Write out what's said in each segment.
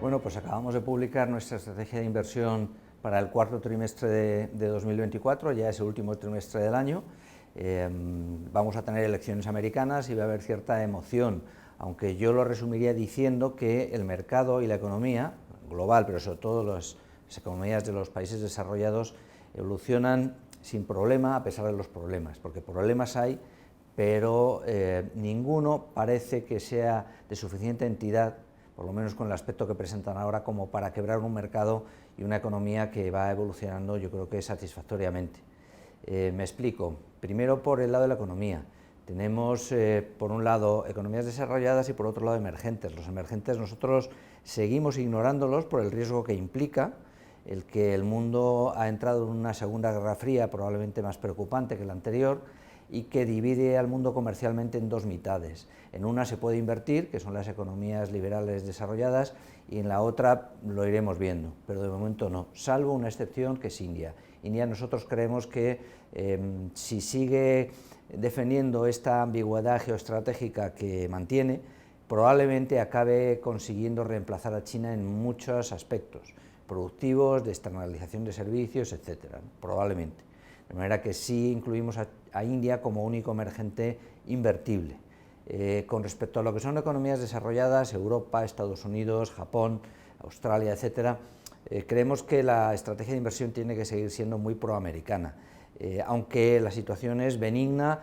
Bueno, pues acabamos de publicar nuestra estrategia de inversión para el cuarto trimestre de 2024, ya es el último trimestre del año. Vamos a tener elecciones americanas y va a haber cierta emoción, aunque yo lo resumiría diciendo que el mercado y la economía global, pero sobre todo las economías de los países desarrollados, evolucionan sin problema a pesar de los problemas, porque problemas hay, pero ninguno parece que sea de suficiente entidad, por lo menos con el aspecto que presentan ahora, como para quebrar un mercado y una economía que va evolucionando, yo creo que satisfactoriamente. Me explico. Primero, por el lado de la economía. Tenemos, por un lado, economías desarrolladas y por otro lado, emergentes. Los emergentes nosotros seguimos ignorándolos por el riesgo que implica el que el mundo ha entrado en una segunda guerra fría, probablemente más preocupante que la anterior, y que divide al mundo comercialmente en dos mitades. En una se puede invertir, que son las economías liberales desarrolladas, y en la otra lo iremos viendo, pero de momento no, salvo una excepción que es India. India, nosotros creemos que si sigue defendiendo esta ambigüedad geoestratégica que mantiene, probablemente acabe consiguiendo reemplazar a China en muchos aspectos productivos, de externalización de servicios, etcétera, probablemente. De manera que sí incluimos a India como único emergente invertible. Con respecto a lo que son economías desarrolladas, Europa, Estados Unidos, Japón, Australia, etcétera, creemos que la estrategia de inversión tiene que seguir siendo muy proamericana, aunque la situación es benigna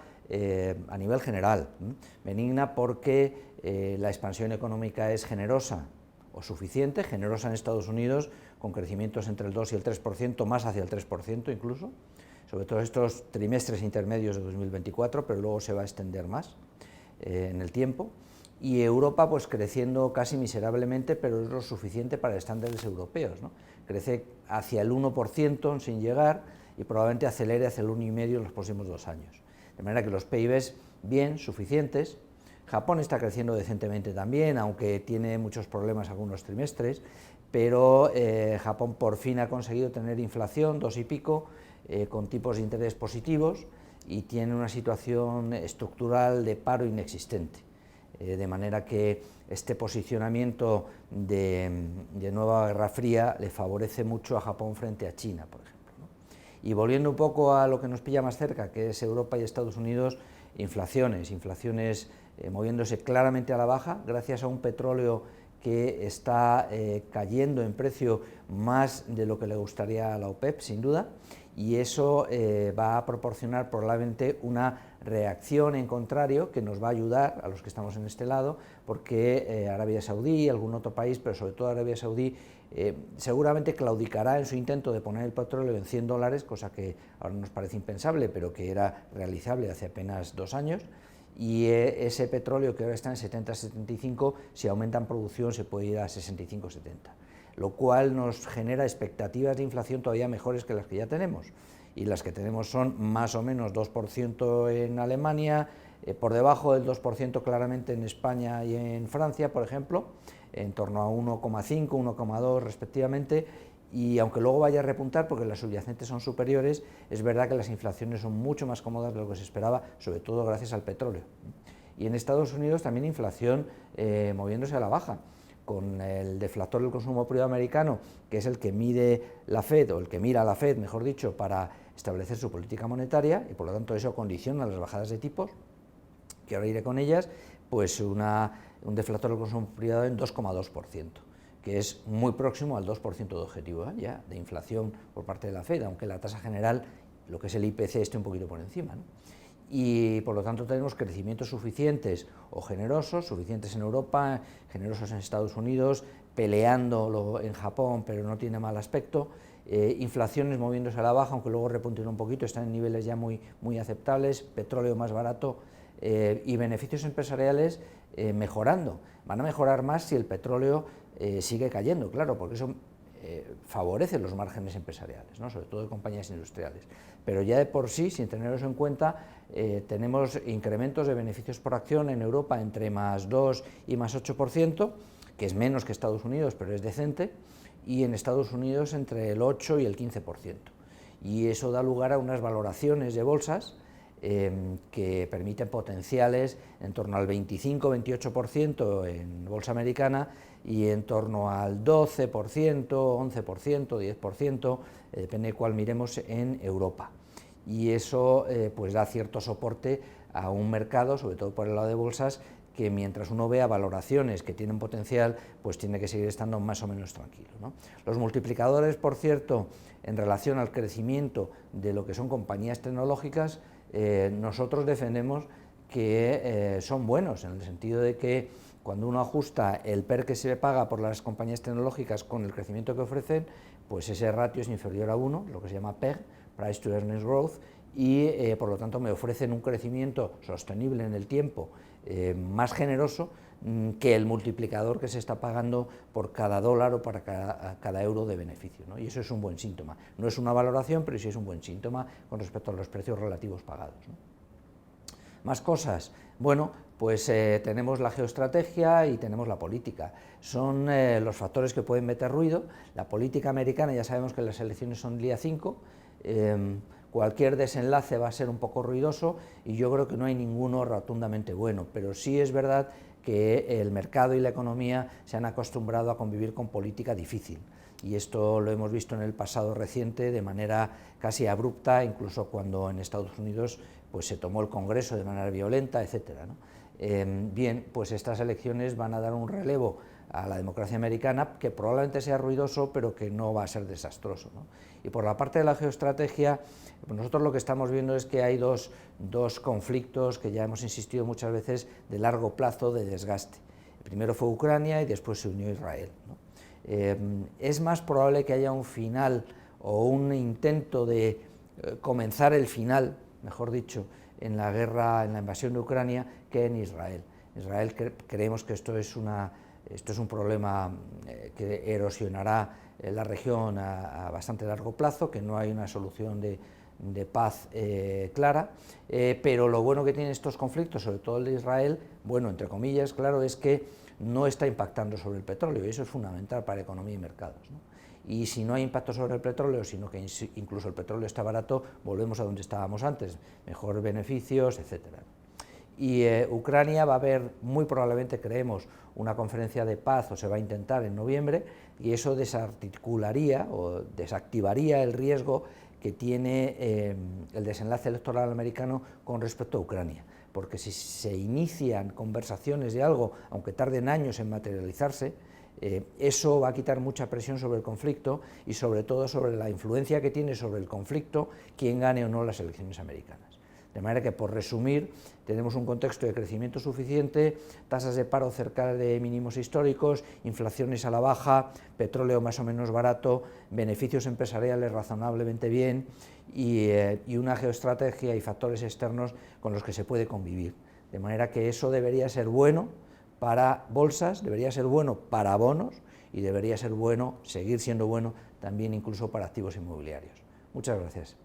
a nivel general, benigna porque la expansión económica es generosa o suficiente, generosa en Estados Unidos, con crecimientos entre el 2 y el 3%, más hacia el 3% incluso, sobre todo estos trimestres intermedios de 2024, pero luego se va a extender más en el tiempo, y Europa pues creciendo casi miserablemente, pero es lo suficiente para estándares europeos, ¿no? Crece hacia el 1% sin llegar y probablemente acelere hacia el 1,5% en los próximos 2 años. De manera que los PIBs bien, suficientes. Japón está creciendo decentemente también, aunque tiene muchos problemas algunos trimestres, pero Japón por fin ha conseguido tener inflación, 2 y pico, con tipos de interés positivos, y tiene una situación estructural de paro inexistente, de manera que este posicionamiento de nueva guerra fría le favorece mucho a Japón frente a China, por ejemplo, ¿no? Y volviendo un poco a lo que nos pilla más cerca, que es Europa y Estados Unidos, inflaciones moviéndose claramente a la baja, gracias a un petróleo que está cayendo en precio más de lo que le gustaría a la OPEP, sin duda, y eso va a proporcionar probablemente una reacción en contrario que nos va a ayudar a los que estamos en este lado, porque Arabia Saudí, algún otro país, pero sobre todo Arabia Saudí, seguramente claudicará en su intento de poner el petróleo en $100, cosa que ahora nos parece impensable, pero que era realizable hace apenas 2 años, y ese petróleo que ahora está en 70-75, si aumenta en producción se puede ir a 65-70, lo cual nos genera expectativas de inflación todavía mejores que las que ya tenemos, y las que tenemos son más o menos 2% en Alemania, por debajo del 2% claramente en España y en Francia, por ejemplo, en torno a 1,5, 1,2 respectivamente, y aunque luego vaya a repuntar porque las subyacentes son superiores, es verdad que las inflaciones son mucho más cómodas de lo que se esperaba, sobre todo gracias al petróleo. Y en Estados Unidos también inflación moviéndose a la baja, con el deflator del consumo privado americano, que es el que mide la Fed, o el que mira a la Fed, mejor dicho, para establecer su política monetaria, y por lo tanto eso condiciona las bajadas de tipos, que ahora iré con ellas, pues un deflator del consumo privado en 2,2%. que es muy próximo al 2% de objetivo ya de inflación por parte de la Fed, aunque la tasa general, lo que es el IPC, esté un poquito por encima, ¿no? Y por lo tanto tenemos crecimientos suficientes o generosos, suficientes en Europa, generosos en Estados Unidos, peleándolo en Japón, pero no tiene mal aspecto, inflaciones moviéndose a la baja, aunque luego repunten un poquito, están en niveles ya muy aceptables, petróleo más barato, y beneficios empresariales mejorando. Van a mejorar más si el petróleo sigue cayendo, claro, porque eso favorece los márgenes empresariales, ¿no? Sobre todo de compañías industriales. Pero ya de por sí, sin tener eso en cuenta, tenemos incrementos de beneficios por acción en Europa entre más 2 y más 8%, que es menos que Estados Unidos, pero es decente, y en Estados Unidos entre el 8 y el 15%. Y eso da lugar a unas valoraciones de bolsas que permiten potenciales en torno al 25-28% en bolsa americana y en torno al 12%, 11%, 10%, depende de cuál miremos, en Europa. Y eso pues da cierto soporte a un mercado, sobre todo por el lado de bolsas, que mientras uno vea valoraciones que tienen potencial, pues tiene que seguir estando más o menos tranquilo, ¿no? Los multiplicadores, por cierto, en relación al crecimiento de lo que son compañías tecnológicas, nosotros defendemos que son buenos, en el sentido de que cuando uno ajusta el PER que se paga por las compañías tecnológicas con el crecimiento que ofrecen, pues ese ratio es inferior a 1, lo que se llama PEG, Price to Earnings Growth, y por lo tanto me ofrecen un crecimiento sostenible en el tiempo, más generoso que el multiplicador que se está pagando por cada dólar o para cada euro de beneficio, ¿no? Y eso es un buen síntoma. No es una valoración, pero sí es un buen síntoma con respecto a los precios relativos pagados, ¿no? Más cosas. Bueno, pues tenemos la geoestrategia y tenemos la política. Son los factores que pueden meter ruido. La política americana, ya sabemos que las elecciones son el día 5, cualquier desenlace va a ser un poco ruidoso y yo creo que no hay ninguno rotundamente bueno, pero sí es verdad que el mercado y la economía se han acostumbrado a convivir con política difícil, y esto lo hemos visto en el pasado reciente de manera casi abrupta, incluso cuando en Estados Unidos pues se tomó el Congreso de manera violenta, etcétera, ¿no? Bien, pues estas elecciones van a dar un relevo a la democracia americana que probablemente sea ruidoso, pero que no va a ser desastroso, ¿no? Y por la parte de la geoestrategia, pues nosotros lo que estamos viendo es que hay dos conflictos que ya hemos insistido muchas veces de largo plazo de desgaste. El primero fue Ucrania y después se unió Israel, ¿no? Es más probable que haya un final o un intento de comenzar el final, mejor dicho, en la guerra, en la invasión de Ucrania, que en Israel. Israel creemos que esto es un problema que erosionará la región a bastante largo plazo, que no hay una solución de paz clara, pero lo bueno que tienen estos conflictos, sobre todo el de Israel, bueno, entre comillas, claro, es que no está impactando sobre el petróleo, y eso es fundamental para economía y mercados, ¿no? Y si no hay impacto sobre el petróleo, sino que incluso el petróleo está barato, volvemos a donde estábamos antes, mejores beneficios, etcétera. Y Ucrania va a haber, muy probablemente creemos, una conferencia de paz, o se va a intentar en noviembre, y eso desarticularía o desactivaría el riesgo que tiene el desenlace electoral americano con respecto a Ucrania, porque si se inician conversaciones de algo, aunque tarden años en materializarse, eso va a quitar mucha presión sobre el conflicto y sobre todo sobre la influencia que tiene sobre el conflicto quien gane o no las elecciones americanas. De manera que, por resumir, tenemos un contexto de crecimiento suficiente, tasas de paro cerca de mínimos históricos, inflaciones a la baja, petróleo más o menos barato, beneficios empresariales razonablemente bien y una geoestrategia y factores externos con los que se puede convivir. De manera que eso debería ser bueno para bolsas, debería ser bueno para bonos y debería ser bueno, seguir siendo bueno también incluso para activos inmobiliarios. Muchas gracias.